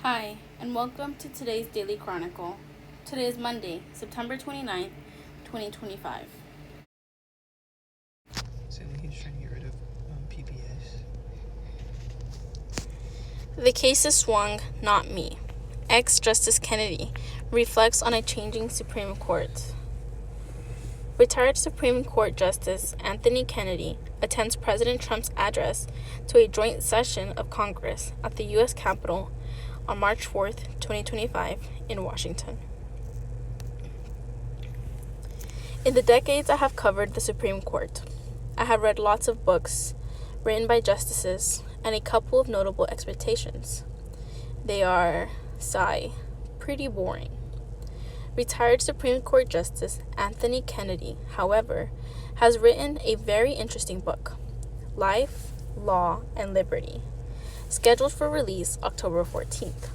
Hi, and welcome to today's Daily Chronicle. Today is Monday, September 29th, 2025. So he's trying to get rid of PBS. The case is swung, not me. Ex-Justice Kennedy reflects on a changing Supreme Court. Retired Supreme Court Justice Anthony Kennedy attends President Trump's address to a joint session of Congress at the U.S. Capitol on March 4th, 2025, in Washington. In the decades I have covered the Supreme Court, I have read lots of books written by justices and a couple of notable expectations. They are, sigh, pretty boring. Retired Supreme Court Justice Anthony Kennedy, however, has written a very interesting book, Life, Law, and Liberty, scheduled for release October 14th,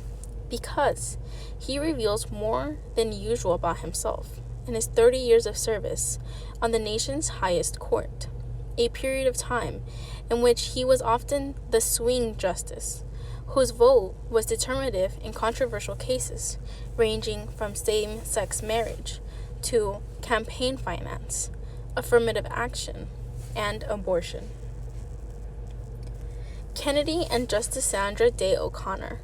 because he reveals more than usual about himself and his 30 years of service on the nation's highest court, a period of time in which he was often the swing justice, whose vote was determinative in controversial cases ranging from same-sex marriage to campaign finance, affirmative action, and abortion. Kennedy and Justice Sandra Day O'Connor,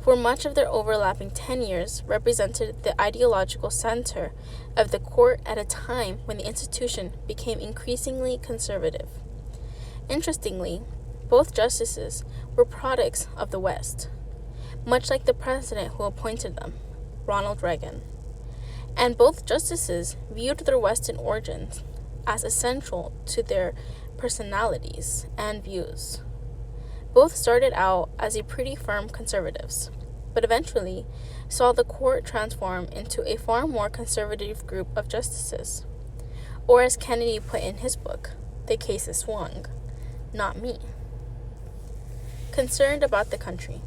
for much of their overlapping tenures, represented the ideological center of the court at a time when the institution became increasingly conservative. Interestingly, both justices were products of the West, much like the president who appointed them, Ronald Reagan. And both justices viewed their Western origins as essential to their personalities and views. Both started out as pretty firm conservatives, but eventually saw the court transform into a far more conservative group of justices. Or as Kennedy put in his book, the case is swung, not me. Concerned about the country.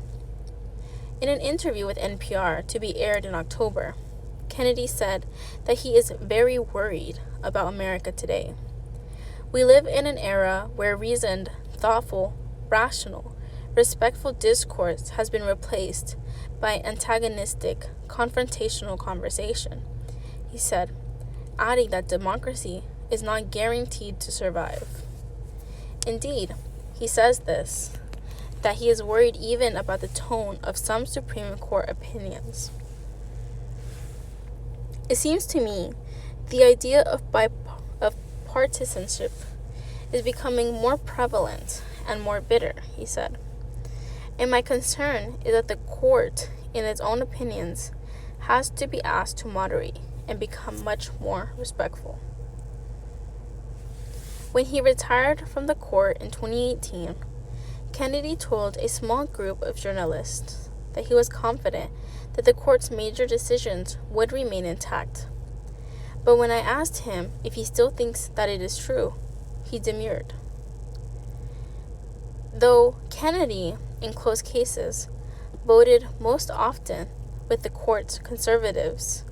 In an interview with NPR to be aired in October, Kennedy said that he is very worried about America today. We live in an era where reasoned, thoughtful, rational, respectful discourse has been replaced by antagonistic, confrontational conversation, he said, adding that democracy is not guaranteed to survive. Indeed, he says this, that he is worried even about the tone of some Supreme Court opinions. It seems to me the idea of partisanship is becoming more prevalent and more bitter, he said. And my concern is that the court, in its own opinions, has to be asked to moderate and become much more respectful. When he retired from the court in 2018, Kennedy told a small group of journalists that he was confident that the court's major decisions would remain intact. But when I asked him if he still thinks that it is true, he demurred. Though Kennedy, in close cases, voted most often with the court's conservatives,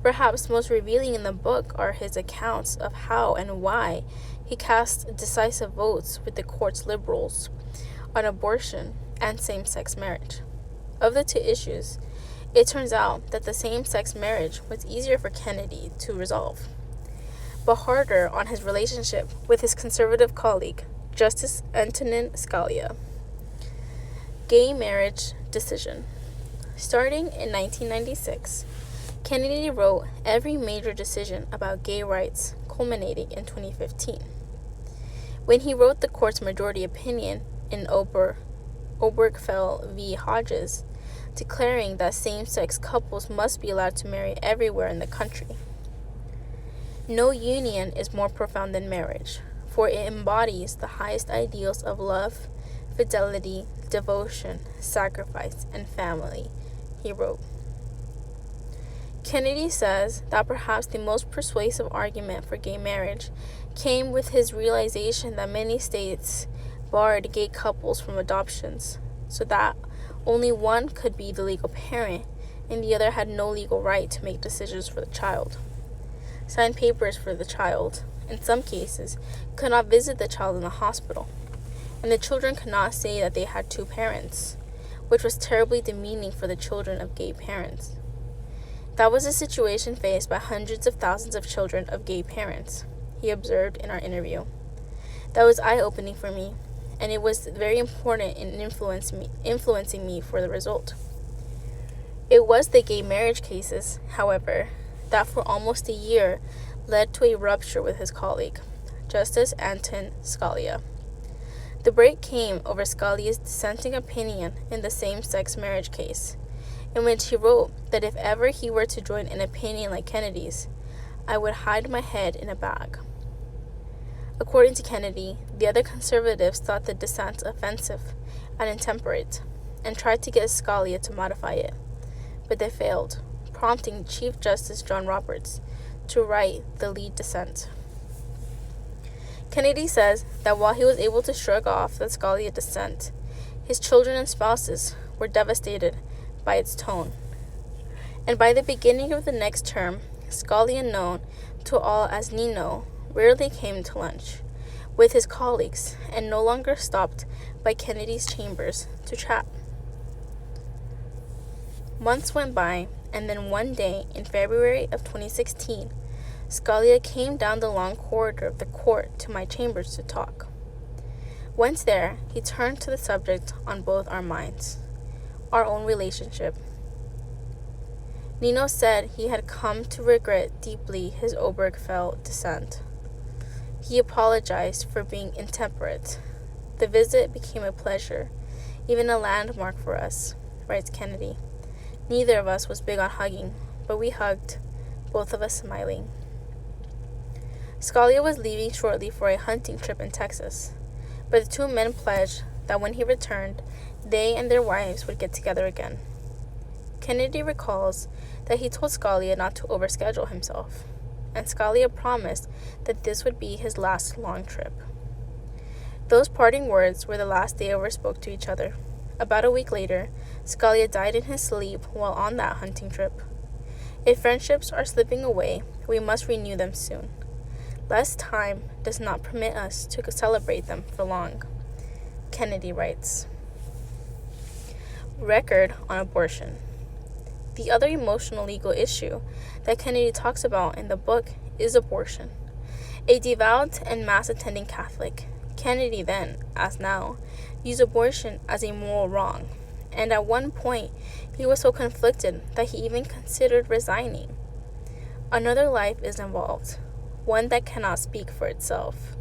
perhaps most revealing in the book are his accounts of how and why he cast decisive votes with the court's liberals on abortion and same-sex marriage. Of the two issues, it turns out that the same-sex marriage was easier for Kennedy to resolve, but harder on his relationship with his conservative colleague, Justice Antonin Scalia. Gay marriage decision. Starting in 1996, Kennedy wrote every major decision about gay rights, culminating in 2015. When he wrote the court's majority opinion in Obergefell v. Hodges, declaring that same-sex couples must be allowed to marry everywhere in the country. No union is more profound than marriage, for it embodies the highest ideals of love, fidelity, devotion, sacrifice, and family, he wrote. Kennedy says that perhaps the most persuasive argument for gay marriage came with his realization that many states barred gay couples from adoptions, so that only one could be the legal parent and the other had no legal right to make decisions for the child, sign papers for the child, in some cases, could not visit the child in the hospital, and the children could not say that they had two parents, which was terribly demeaning for the children of gay parents. That was a situation faced by hundreds of thousands of children of gay parents, he observed in our interview. That was eye-opening for me, and it was very important in influencing me for the result. It was the gay marriage cases, however, that for almost a year led to a rupture with his colleague, Justice Anton Scalia. The break came over Scalia's dissenting opinion in the same-sex marriage case, in which he wrote that if ever he were to join an opinion like Kennedy's, I would hide my head in a bag. According to Kennedy, the other conservatives thought the dissent offensive and intemperate, and tried to get Scalia to modify it, but they failed, prompting Chief Justice John Roberts to write the lead dissent. Kennedy says that while he was able to shrug off the Scalia dissent, his children and spouses were devastated by its tone. And by the beginning of the next term, Scalia, known to all as Nino, rarely came to lunch with his colleagues and no longer stopped by Kennedy's chambers to chat. Months went by, and then one day in February of 2016, Scalia came down the long corridor of the court to my chambers to talk. Once there, he turned to the subject on both our minds, our own relationship. Nino said he had come to regret deeply his Obergefell dissent. He apologized for being intemperate. The visit became a pleasure, even a landmark for us, writes Kennedy. Neither of us was big on hugging, but we hugged, both of us smiling. Scalia was leaving shortly for a hunting trip in Texas, but the two men pledged that when he returned, they and their wives would get together again. Kennedy recalls that he told Scalia not to overschedule himself, and Scalia promised that this would be his last long trip. Those parting words were the last they ever spoke to each other. About a week later, Scalia died in his sleep while on that hunting trip. If friendships are slipping away, we must renew them soon. Less time does not permit us to celebrate them for long, Kennedy writes. Record on abortion. The other emotional legal issue that Kennedy talks about in the book is abortion. A devout and mass-attending Catholic, Kennedy then, as now, used abortion as a moral wrong, and at one point he was so conflicted that he even considered resigning. Another life is involved, one that cannot speak for itself.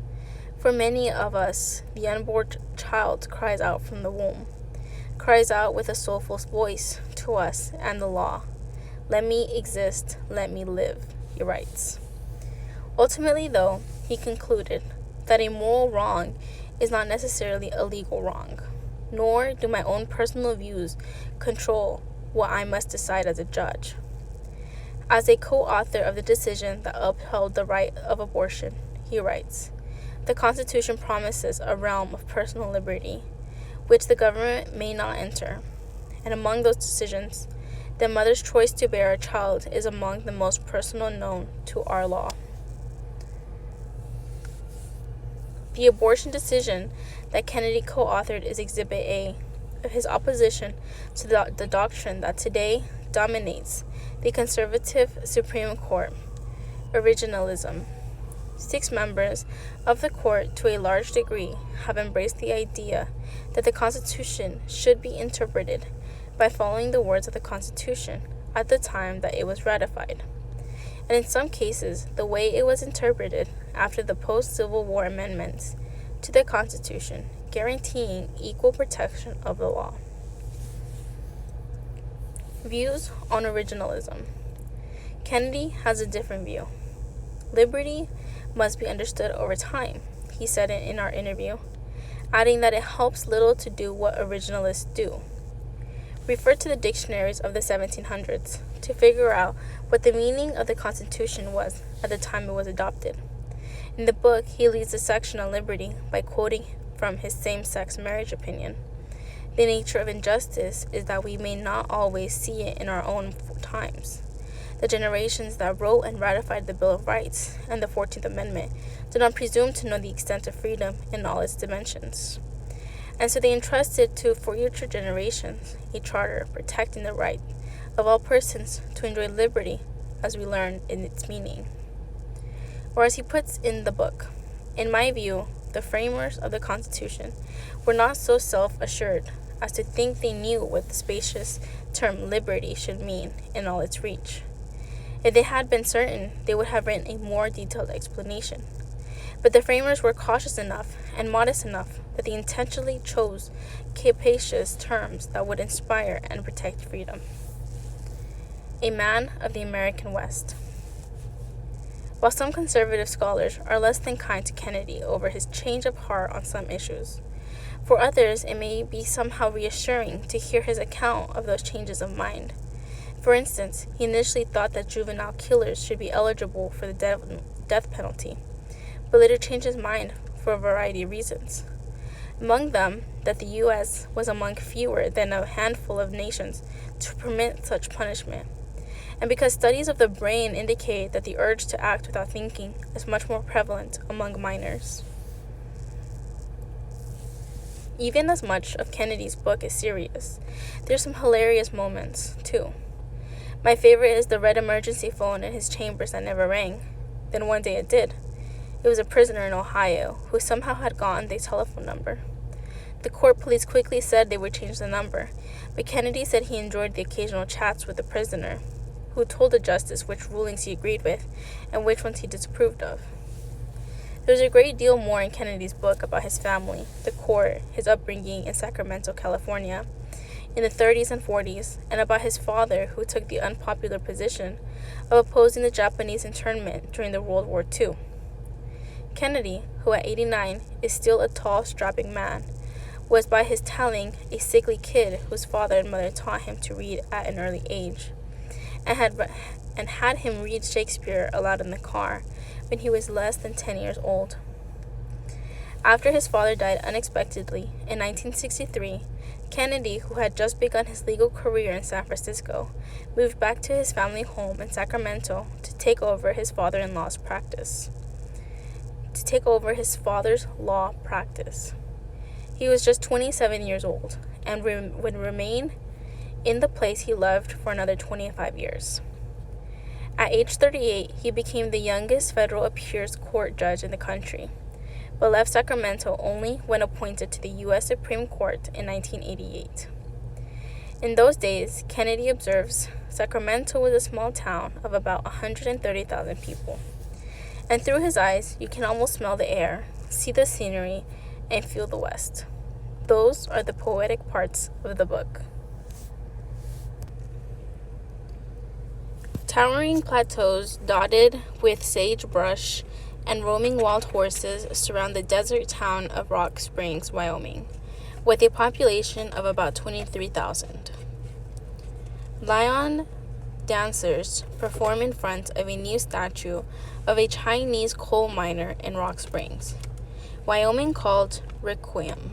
For many of us, the unborn child cries out from the womb, cries out with a soulful voice to us and the law. Let me exist, let me live, he writes. Ultimately, though, he concluded that a moral wrong is not necessarily a legal wrong, nor do my own personal views control what I must decide as a judge. As a co-author of the decision that upheld the right of abortion, he writes, the Constitution promises a realm of personal liberty, which the government may not enter, and among those decisions, the mother's choice to bear a child is among the most personal known to our law. The abortion decision that Kennedy co-authored is Exhibit A of his opposition to the doctrine that today dominates the conservative Supreme Court, originalism. 6 members of the court, to a large degree, have embraced the idea that the Constitution should be interpreted by following the words of the Constitution at the time that it was ratified, and in some cases, the way it was interpreted after the post-Civil War amendments to the Constitution, guaranteeing equal protection of the law. Views on originalism. Kennedy has a different view. Liberty must be understood over time, he said in our interview, adding that it helps little to do what originalists do. Refer to the dictionaries of the 1700s to figure out what the meaning of the Constitution was at the time it was adopted. In the book, he leads a section on liberty by quoting from his same-sex marriage opinion. The nature of injustice is that we may not always see it in our own times. The generations that wrote and ratified the Bill of Rights and the 14th Amendment do not presume to know the extent of freedom in all its dimensions. And so they entrusted to future generations a charter protecting the right of all persons to enjoy liberty, as we learn in its meaning. Or as he puts in the book, in my view, the framers of the Constitution were not so self-assured as to think they knew what the spacious term liberty should mean in all its reach. If they had been certain, they would have written a more detailed explanation. But the framers were cautious enough and modest enough that they intentionally chose capacious terms that would inspire and protect freedom. A man of the American West. While some conservative scholars are less than kind to Kennedy over his change of heart on some issues, for others it may be somehow reassuring to hear his account of those changes of mind. For instance, he initially thought that juvenile killers should be eligible for the death penalty, but later changed his mind for a variety of reasons. Among them, that the U.S. was among fewer than a handful of nations to permit such punishment, and because studies of the brain indicate that the urge to act without thinking is much more prevalent among minors. Even as much of Kennedy's book is serious, there's some hilarious moments, too. My favorite is the red emergency phone in his chambers that never rang. Then one day it did. It was a prisoner in Ohio who somehow had gotten the telephone number. The court police quickly said they would change the number, but Kennedy said he enjoyed the occasional chats with the prisoner, who told the justice which rulings he agreed with and which ones he disapproved of. There's a great deal more in Kennedy's book about his family, the court, his upbringing in Sacramento, California, in the 30s and 40s, and about his father, who took the unpopular position of opposing the Japanese internment during the World War II. Kennedy, who at 89 is still a tall, strapping man, was by his telling a sickly kid whose father and mother taught him to read at an early age, and had him read Shakespeare aloud in the car when he was less than 10 years old. After his father died unexpectedly in 1963, Kennedy, who had just begun his legal career in San Francisco, moved back to his family home in Sacramento to take over his father-in-law's practice. Law practice. He was just 27 years old and would remain in the place he loved for another 25 years. At age 38, he became the youngest federal appeals court judge in the country, but left Sacramento only when appointed to the U.S. Supreme Court in 1988. In those days, Kennedy observes, Sacramento was a small town of about 130,000 people, and through his eyes, you can almost smell the air, see the scenery, and feel the West. Those are the poetic parts of the book. Towering plateaus dotted with sagebrush and roaming wild horses surround the desert town of Rock Springs, Wyoming, with a population of about 23,000. Lion dancers perform in front of a new statue of a Chinese coal miner in Rock Springs, Wyoming, called Requiem.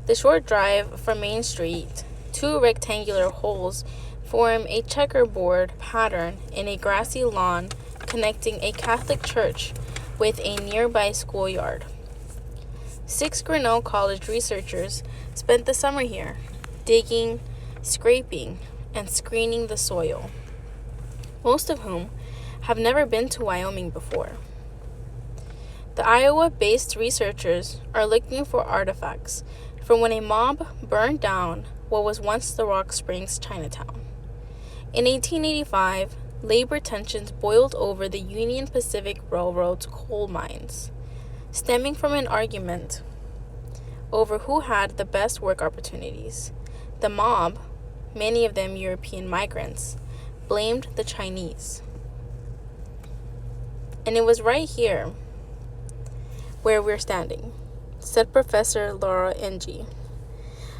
The short drive from Main Street, 2 rectangular holes form a checkerboard pattern in a grassy lawn connecting a Catholic church with a nearby schoolyard. 6 Grinnell College researchers spent the summer here, digging, scraping, and screening the soil, most of whom have never been to Wyoming before. The Iowa-based researchers are looking for artifacts from when a mob burned down what was once the Rock Springs Chinatown. In 1885, labor tensions boiled over the Union Pacific Railroad's coal mines, stemming from an argument over who had the best work opportunities. The mob, many of them European migrants, blamed the Chinese. And it was right here where we're standing, said Professor Laura Ng,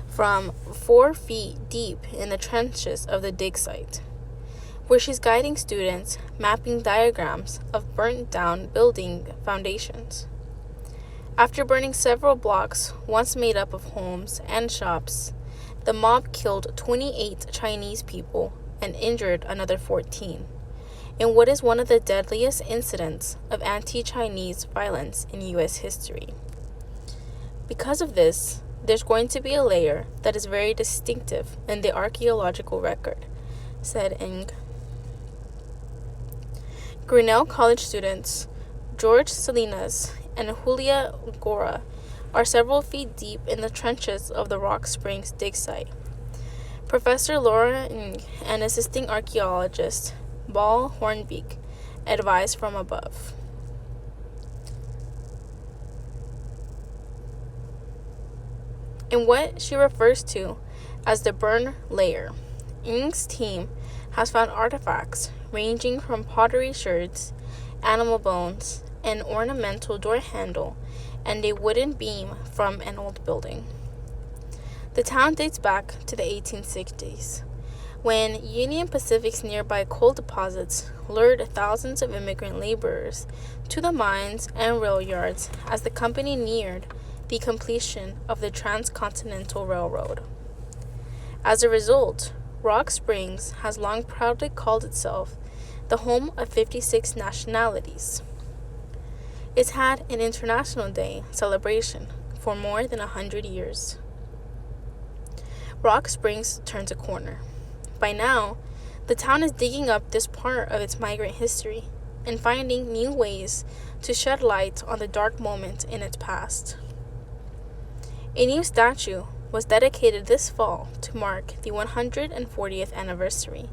from 4 feet deep in the trenches of the dig site, where she's guiding students mapping diagrams of burnt-down building foundations. After burning several blocks once made up of homes and shops, the mob killed 28 Chinese people and injured another 14, in what is one of the deadliest incidents of anti-Chinese violence in U.S. history. Because of this, there's going to be a layer that is very distinctive in the archaeological record, said Ng. Grinnell College students George Salinas and Julia Gora are several feet deep in the trenches of the Rock Springs dig site. Professor Laura Ng and assisting archaeologist Ball Hornbeek advise from above. In what she refers to as the burn layer, Ng's team has found artifacts ranging from pottery sherds, animal bones, an ornamental door handle, and a wooden beam from an old building. The town dates back to the 1860s, when Union Pacific's nearby coal deposits lured thousands of immigrant laborers to the mines and rail yards as the company neared the completion of the Transcontinental Railroad. As a result, Rock Springs has long proudly called itself the home of 56 nationalities. It's had an International Day celebration for more than 100 years. Rock Springs turns a corner. By now, the town is digging up this part of its migrant history and finding new ways to shed light on the dark moment in its past. A new statue was dedicated this fall to mark the 140th anniversary,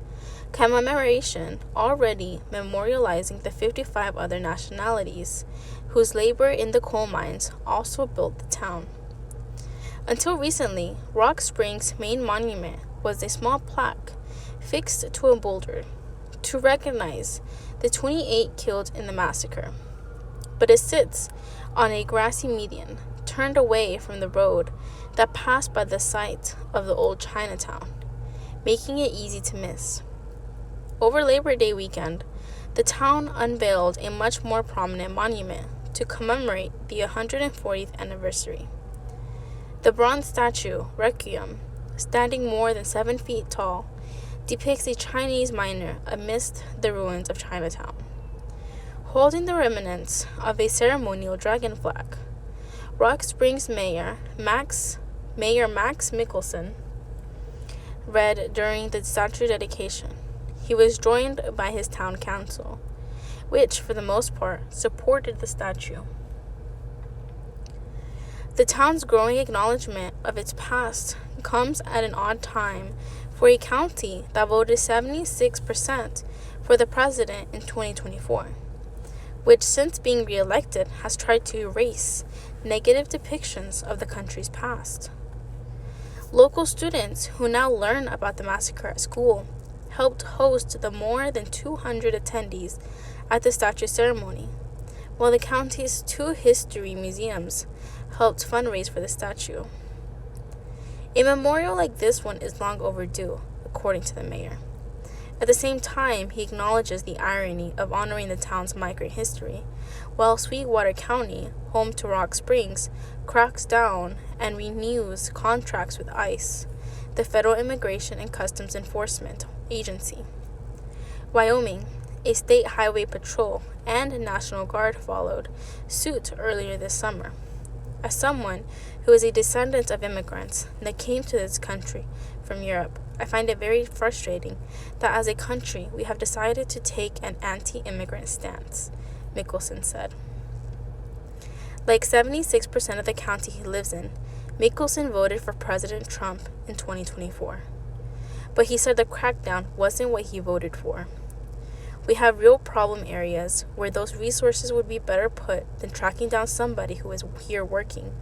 commemoration already memorializing the 55 other nationalities whose labor in the coal mines also built the town. Until recently, Rock Springs' main monument was a small plaque fixed to a boulder to recognize the 28 killed in the massacre, but it sits on a grassy median turned away from the road that passed by the site of the old Chinatown, making it easy to miss. Over Labor Day weekend, the town unveiled a much more prominent monument to commemorate the 140th anniversary. The bronze statue, Requiem, standing more than 7 feet tall, depicts a Chinese miner amidst the ruins of Chinatown, holding the remnants of a ceremonial dragon flag. Rock Springs Mayor Max Mickelson read during the statue dedication. He was joined by his town council, which, for the most part, supported the statue. The town's growing acknowledgement of its past comes at an odd time for a county that voted 76% for the president in 2024, which, since being re-elected, has tried to erase negative depictions of the country's past. Local students who now learn about the massacre at school helped host the more than 200 attendees at the statue ceremony, while the county's 2 history museums helped fundraise for the statue. A memorial like this one is long overdue, according to the mayor. At the same time, he acknowledges the irony of honoring the town's migrant history, while Sweetwater County, home to Rock Springs, cracks down and renews contracts with ICE, the Federal Immigration and Customs Enforcement Agency. Wyoming, a state highway patrol and National Guard followed suit earlier this summer. As someone who is a descendant of immigrants that came to this country from Europe, I find it very frustrating that as a country we have decided to take an anti-immigrant stance, Mickelson said. Like 76% of the county he lives in, Mickelson voted for President Trump in 2024. But he said the crackdown wasn't what he voted for. We have real problem areas where those resources would be better put than tracking down somebody who is here working,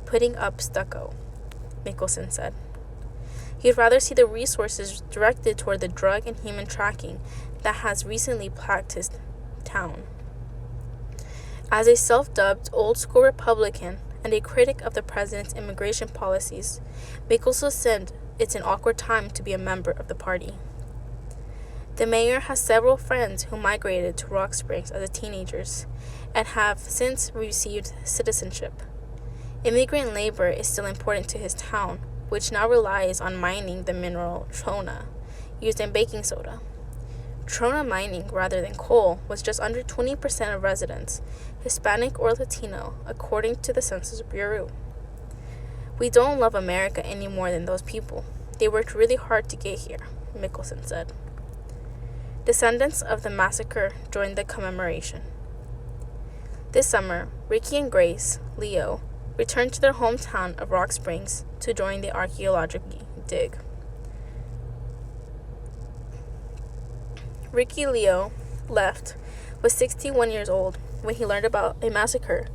putting up stucco, Mickelson said. He'd rather see the resources directed toward the drug and human trafficking that has recently plagued his town. As a self-dubbed old-school Republican and a critic of the president's immigration policies, Mickelson said it's an awkward time to be a member of the party. The mayor has several friends who migrated to Rock Springs as teenagers and have since received citizenship. Immigrant labor is still important to his town, which now relies on mining the mineral trona, used in baking soda. Trona mining rather than coal was just under 20% of residents, Hispanic or Latino, according to the Census Bureau. We don't love America any more than those people. They worked really hard to get here, Mickelson said. Descendants of the massacre joined the commemoration. This summer, Ricky and Grace, Leo, returned to their hometown of Rock Springs to join the archaeological dig. Ricky Leo left was 61 years old when he learned about a massacre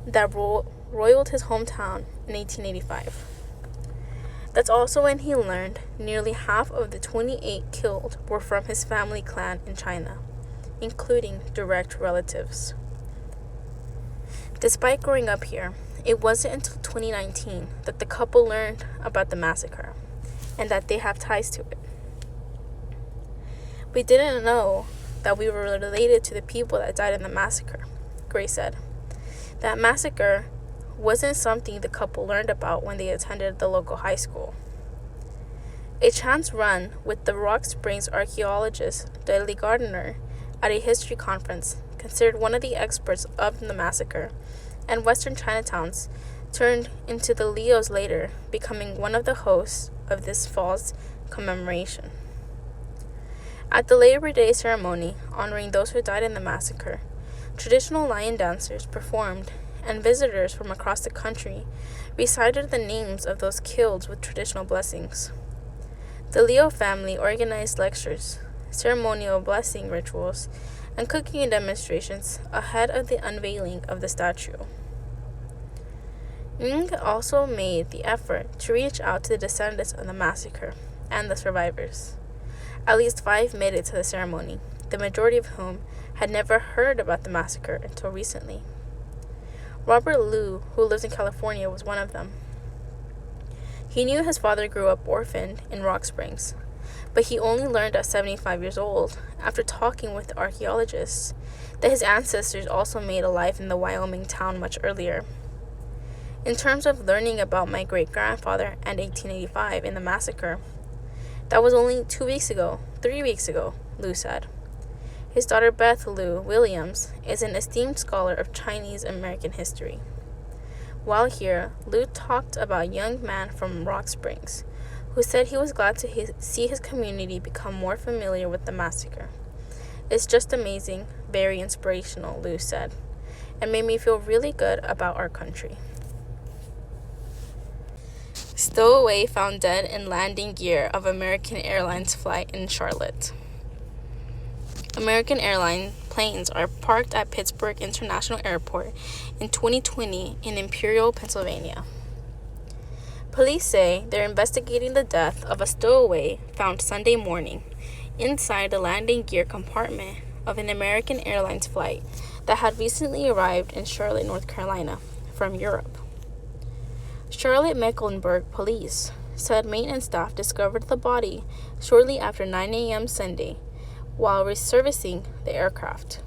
that roiled his hometown in 1885. That's also when he learned nearly half of the 28 killed were from his family clan in China, including direct relatives. Despite growing up here, it wasn't until 2019 that the couple learned about the massacre and that they have ties to it. We didn't know that we were related to the people that died in the massacre, Grace said. That massacre wasn't something the couple learned about when they attended the local high school. A chance run with the Rock Springs archaeologist Dudley Gardner at a history conference, considered one of the experts of the massacre, and Western Chinatowns turned into the Leos later, becoming one of the hosts of this fall's commemoration. At the Labor Day ceremony honoring those who died in the massacre, traditional lion dancers performed, and visitors from across the country recited the names of those killed with traditional blessings. The Leo family organized lectures, ceremonial blessing rituals, and cooking demonstrations ahead of the unveiling of the statue. Ng also made the effort to reach out to the descendants of the massacre and the survivors. At least 5 made it to the ceremony, the majority of whom had never heard about the massacre until recently. Robert Liu, who lives in California, was one of them. He knew his father grew up orphaned in Rock Springs, but he only learned at 75 years old, after talking with archaeologists, that his ancestors also made a life in the Wyoming town much earlier. In terms of learning about my great-grandfather and 1885 in the massacre, that was only 3 weeks ago, Liu said. His daughter Beth Liu Williams is an esteemed scholar of Chinese American history. While here, Liu talked about a young man from Rock Springs who said he was glad to see his community become more familiar with the massacre. It's just amazing, very inspirational, Liu said, and made me feel really good about our country. Stowaway found dead in landing gear of American Airlines flight in Charlotte. American Airlines planes are parked at Pittsburgh International Airport in 2020 in Imperial, Pennsylvania. Police say they're investigating the death of a stowaway found Sunday morning inside the landing gear compartment of an American Airlines flight that had recently arrived in Charlotte, North Carolina, from Europe. Charlotte-Mecklenburg police said maintenance staff discovered the body shortly after 9 a.m. Sunday while reservicing the aircraft.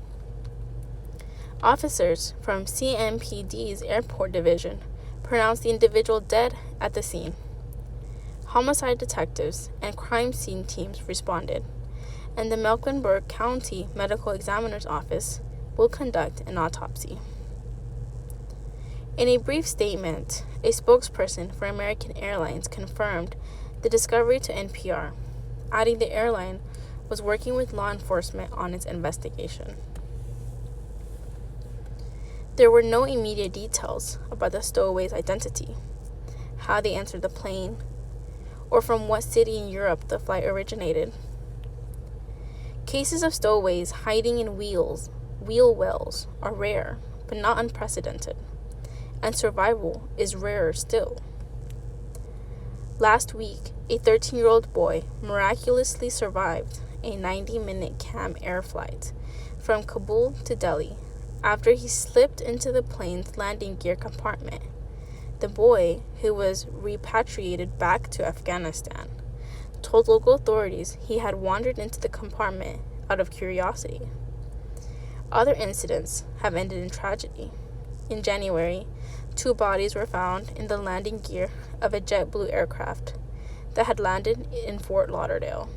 Officers from CMPD's airport division pronounced the individual dead at the scene. Homicide detectives and crime scene teams responded, and the Mecklenburg County Medical Examiner's Office will conduct an autopsy. In a brief statement, a spokesperson for American Airlines confirmed the discovery to NPR, adding the airline was working with law enforcement on its investigation. There were no immediate details about the stowaway's identity, how they entered the plane, or from what city in Europe the flight originated. Cases of stowaways hiding in wheel wells are rare, but not unprecedented, and survival is rarer still. Last week, a 13-year-old boy miraculously survived a 90-minute CAM air flight from Kabul to Delhi after he slipped into the plane's landing gear compartment. The boy, who was repatriated back to Afghanistan, told local authorities he had wandered into the compartment out of curiosity. Other incidents have ended in tragedy. In January, 2 bodies were found in the landing gear of a JetBlue aircraft that had landed in Fort Lauderdale.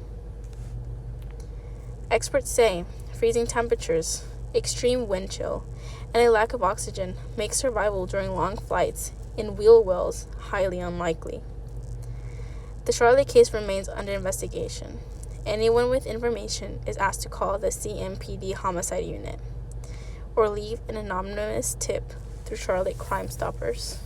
Experts say freezing temperatures, extreme wind chill, and a lack of oxygen make survival during long flights in wheel wells highly unlikely. The Charlotte case remains under investigation. Anyone with information is asked to call the CMPD Homicide Unit or leave an anonymous tip through Charlotte Crime Stoppers.